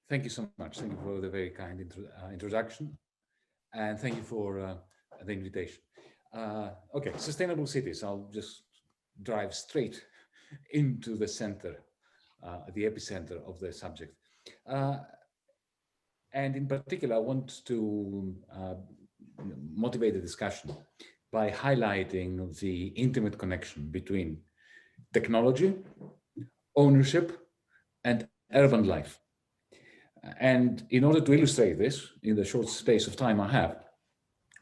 Thank you so much. Thank you for the very kind introduction, and thank you for the invitation. Okay, sustainable cities. I'll just drive straight into the center, the epicenter of the subject. And in particular, I want to motivate the discussion by highlighting the intimate connection between technology, ownership, and urban life. And in order to illustrate this, in the short space of time I have,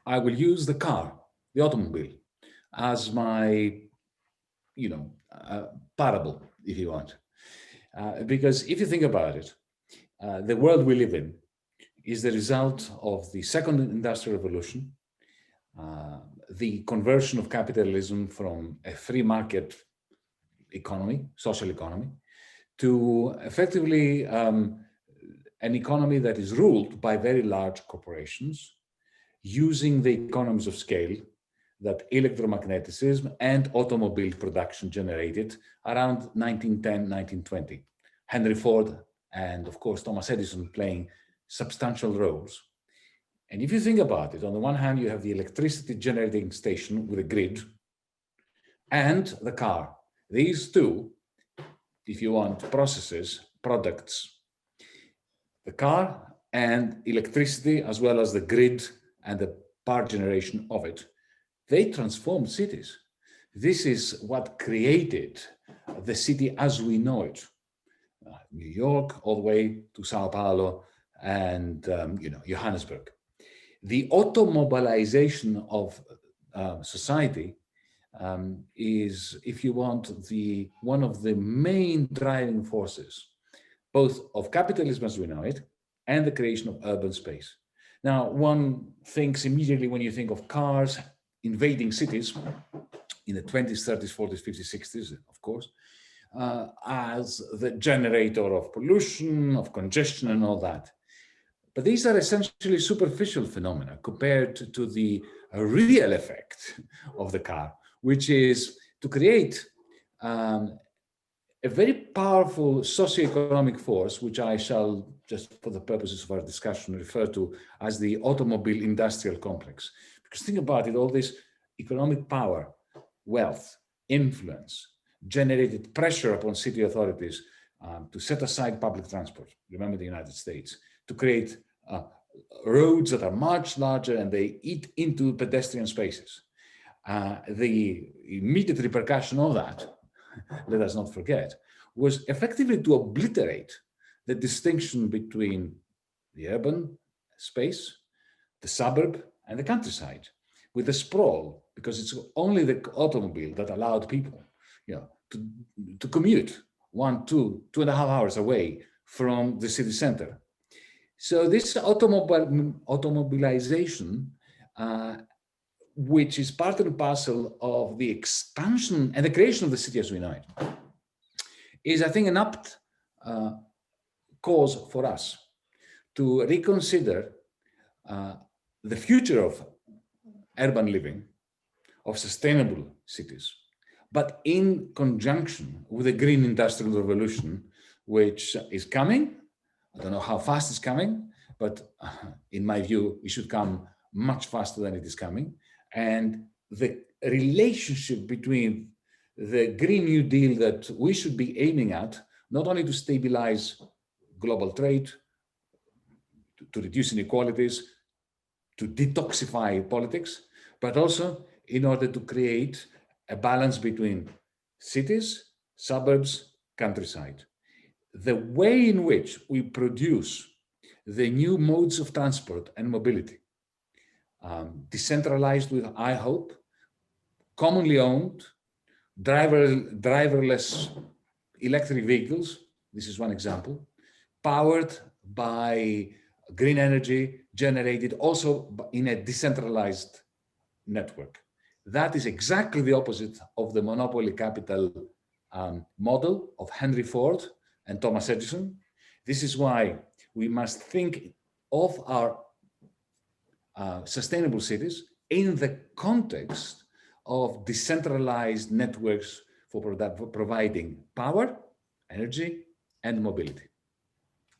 I will use the car, the automobile, as my, parable, if you want. Because if you think about it, the world we live in is the result of the second industrial revolution, the conversion of capitalism from a free market economy, social economy, to effectively an economy that is ruled by very large corporations using the economies of scale that electromagnetism and automobile production generated around 1910, 1920. Henry Ford and, of course, Thomas Edison playing substantial roles. And if you think about it, on the one hand, you have the electricity generating station with a grid and the car. These two, if you want, processes, products, the car and electricity, as well as the grid and the power generation of it, they transform cities. This is what created the city as we know it. New York, all the way to Sao Paulo and Johannesburg. The automobilization of society is, if you want, one of the main driving forces, both of capitalism as we know it and the creation of urban space. Now, one thinks immediately when you think of cars invading cities in the 20s, 30s, 40s, 50s, 60s, of course, as the generator of pollution, of congestion and all that. But these are essentially superficial phenomena compared to the real effect of the car, which is to create a very powerful socioeconomic force, which I shall, just for the purposes of our discussion, refer to as the automobile industrial complex. Because think about it, all this economic power, wealth, influence, generated pressure upon city authorities to set aside public transport, remember the United States, to create roads that are much larger and they eat into pedestrian spaces. The immediate repercussion of that, let us not forget, was effectively to obliterate the distinction between the urban space, the suburb, and the countryside with the sprawl, because it's only the automobile that allowed people, to commute 1, 2, 2.5 hours away from the city center. So this automobilization, which is part and parcel of the expansion and the creation of the city as we know it, is, I think, an apt cause for us to reconsider the future of urban living, of sustainable cities, but in conjunction with the green industrial revolution, which is coming. I don't know how fast it's coming, but in my view, it should come much faster than it is coming. And the relationship between the Green New Deal that we should be aiming at, not only to stabilize global trade, to reduce inequalities, to detoxify politics, but also in order to create a balance between cities, suburbs, countryside. The way in which we produce the new modes of transport and mobility, decentralized with, I hope, commonly owned, driverless electric vehicles, this is one example, powered by green energy generated also in a decentralized network. That is exactly the opposite of the monopoly capital model of Henry Ford and Thomas Edison. This is why we must think of our sustainable cities in the context of decentralized networks for providing power, energy, and mobility.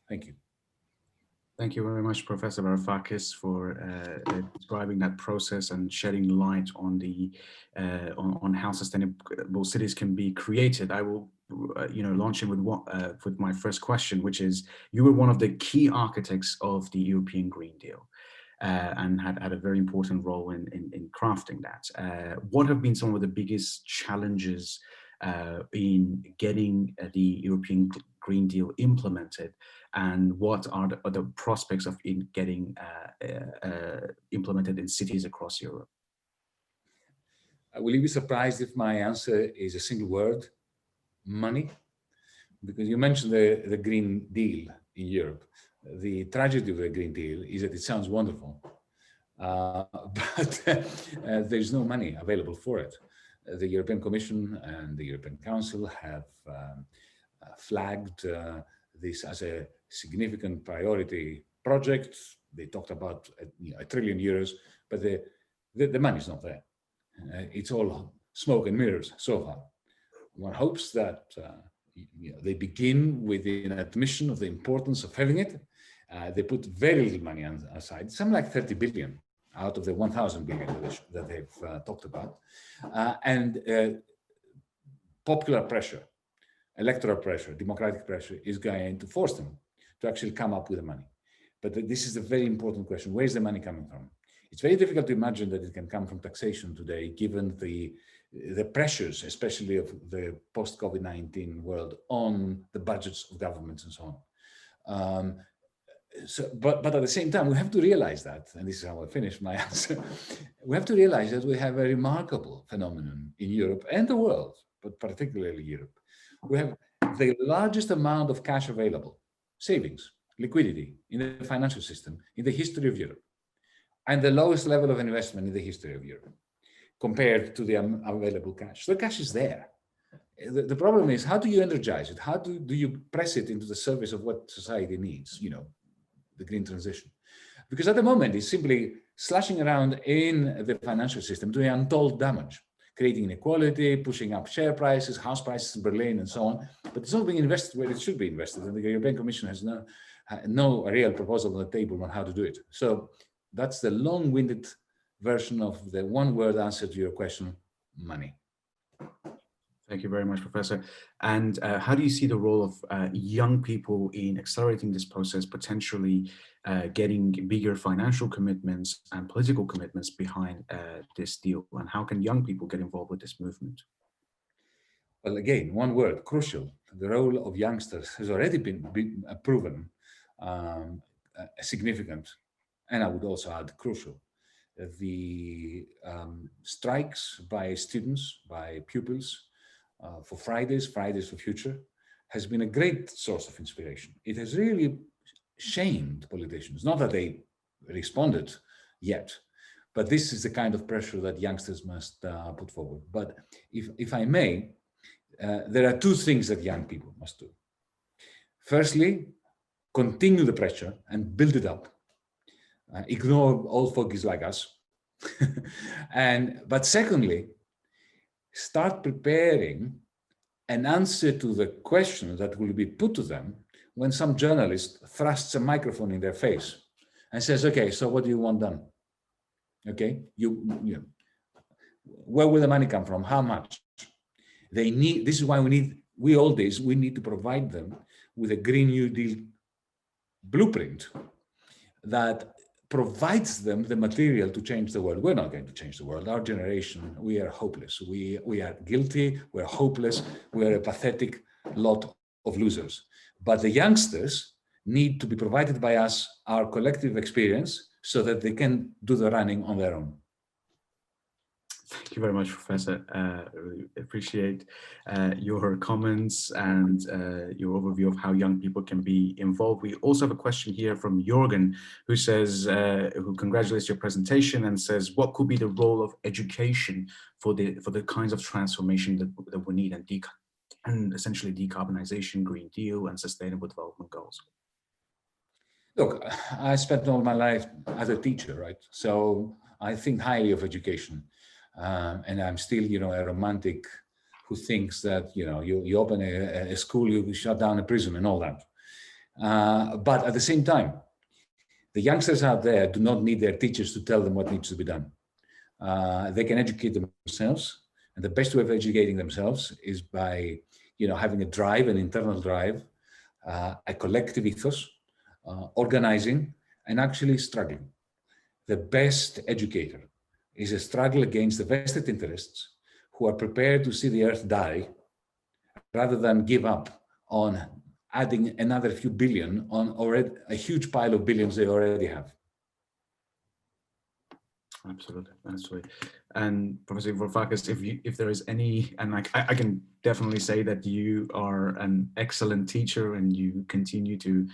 Thank you. Thank you very much, Professor Varoufakis, for describing that process and shedding light on the on how sustainable cities can be created. I will, launch in with my first question, which is: you were one of the key architects of the European Green Deal, and had a very important role in crafting that. What have been some of the biggest challenges in getting the European Green Deal implemented, and what are the prospects of getting implemented in cities across Europe? Will you be surprised if my answer is a single word? Money. Because you mentioned the Green Deal in Europe. The tragedy of the Green Deal is that it sounds wonderful, but there's no money available for it. The European Commission and the European Council have flagged this as a significant priority project. They talked about €1 trillion, but the money is not there. It's all smoke and mirrors so far. One hopes that they begin with an admission of the importance of having it. They put very little money aside, something like 30 billion out of the 1,000 billion that they've talked about. And popular pressure, electoral pressure, democratic pressure is going to force them to actually come up with the money. But this is a very important question. Where is the money coming from? It's very difficult to imagine that it can come from taxation today, given the pressures, especially of the post-COVID-19 world, on the budgets of governments and so on. But at the same time, we have to realize that, and this is how I finish my answer, we have to realize that we have a remarkable phenomenon in Europe and the world, but particularly Europe. We have the largest amount of cash available, savings, liquidity in the financial system in the history of Europe, and the lowest level of investment in the history of Europe compared to the available cash. So the cash is there. The problem is, how do you energize it? How do you press it into the service of what society needs, the green transition? Because at the moment, it's simply slashing around in the financial system doing untold damage, creating inequality, pushing up share prices, house prices in Berlin, and so on. But it's not being invested where it should be invested. And the European Commission has no real proposal on the table on how to do it. So that's the long-winded version of the one-word answer to your question: money. Thank you very much, Professor. And how do you see the role of young people in accelerating this process, potentially getting bigger financial commitments and political commitments behind this deal? And how can young people get involved with this movement? Well, again, one word: crucial. The role of youngsters has already been proven significant, and I would also add crucial. The strikes by students, by pupils, for Fridays for Future, has been a great source of inspiration. It has really shamed politicians. Not that they responded yet, but this is the kind of pressure that youngsters must put forward. But if I may, there are two things that young people must do. Firstly, continue the pressure and build it up. Ignore old fogies like us. But secondly, start preparing an answer to the question that will be put to them when some journalist thrusts a microphone in their face and says, okay, so what do you want done? Okay, where will the money come from? How much? This is why we need to provide them with a Green New Deal blueprint that provides them the material to change the world. We're not going to change the world. Our generation, we are hopeless. We are guilty, we're hopeless, we're a pathetic lot of losers. But the youngsters need to be provided by us our collective experience so that they can do the running on their own. Thank you very much, Professor. Really appreciate your comments and your overview of how young people can be involved. We also have a question here from Jorgen, who says, who congratulates your presentation and says, what could be the role of education for the kinds of transformation that we need, and essentially decarbonization, Green Deal, and sustainable development goals? Look, I spent all my life as a teacher, right? So I think highly of education. And I'm still, a romantic who thinks that, you open a school, you shut down a prison and all that. But at the same time, The youngsters out there do not need their teachers to tell them what needs to be done. They can educate themselves, and the best way of educating themselves is by, having a drive, an internal drive, a collective ethos, organizing, and actually struggling. The best educator is a struggle against the vested interests who are prepared to see the earth die rather than give up on adding another few billion on already a huge pile of billions they already have. Absolutely, absolutely. And Professor Varoufakis, if there is any, and I can definitely say that you are an excellent teacher, and you continue to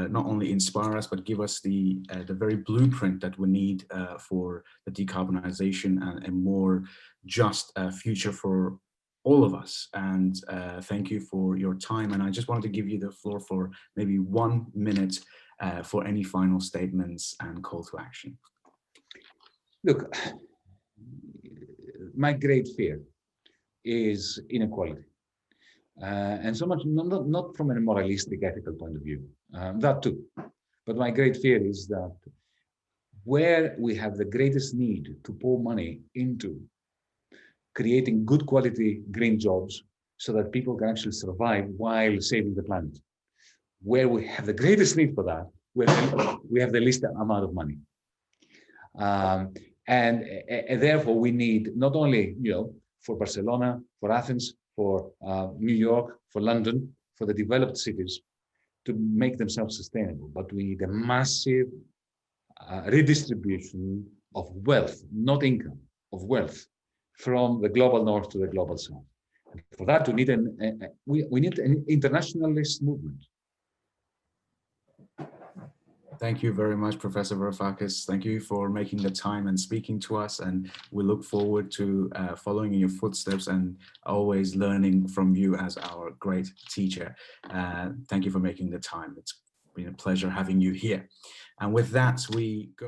not only inspire us but give us the very blueprint that we need for the decarbonization and a more just future for all of us. And thank you for your time. And I just wanted to give you the floor for maybe 1 minute for any final statements and call to action. Look, my great fear is inequality. And so much, not from a moralistic, ethical point of view, that too. But my great fear is that where we have the greatest need to pour money into creating good quality green jobs so that people can actually survive while saving the planet, where we have the greatest need for that, we have the least amount of money. And therefore, we need not only, for Barcelona, for Athens, for New York, for London, for the developed cities to make themselves sustainable, but we need a massive redistribution of wealth, not income, of wealth from the global north to the global south. And for that, we need an internationalist movement. Thank you very much, Professor Varoufakis. Thank you for making the time and speaking to us. And we look forward to following in your footsteps and always learning from you as our great teacher. Thank you for making the time. It's been a pleasure having you here. And with that, we go.